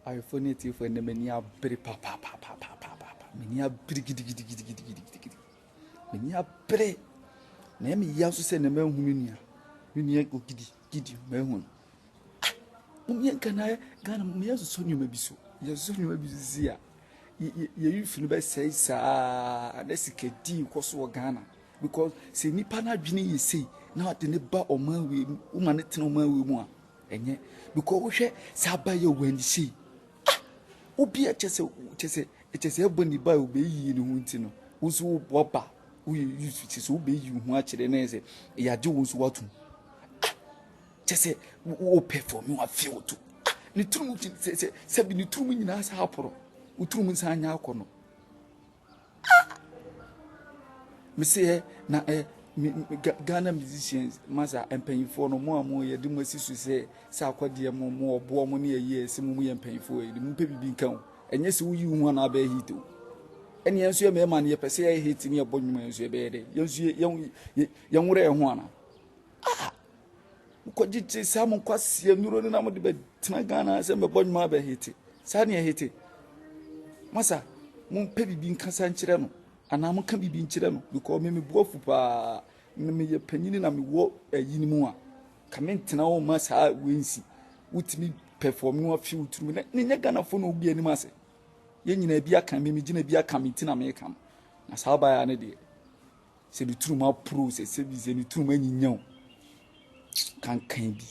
I phone it for the mania pretty papa. Mania pretty giddy. Mania pretty. Name me yasu send a man who you go giddy, man. Mumia can I Ghana Mia so you may be so. Your son you may be zia. You feel best say, sir, let's get deep Kosovo Ghana. Because say Nipana Bini you say, now at the neighbor or man we woman it no man we want. And yet, because we share Sabaya Wendy see. Obi a chese it is a bunny by obey you in the winter. Who's wobba, who you use to obey you much the nese, ya do was what. Chese, who pay for me, I feel to. The true says, Sabin, the true in us, Harper, who true means I now corner. Monsieur, na Ghana musicians, Massa, and paying for no more, you do my sister say, Sarkodie more, bore money a year, some way and paying for it, the moon being count, and yes, you want to be hit. And yes, your man, you per se hating your bony, your bed, young Ray Juana. Ah, could you say some quasi neuron number the bed, Ghana, as a boy, my bed hit it. Sanya hit it. Massa, moon pebby being Kansan. And I'm can be being children because me Obrafour pa me penny na me wo yinimu a comment na o ma sa wensi wutimi perform no feel to me na Ghana fo no obi anim ase ye nyina bi aka me gina bi aka me tina me kam na sa ba ya ne de se du turu ma pro se bi se ni turu ma nyinya kan bi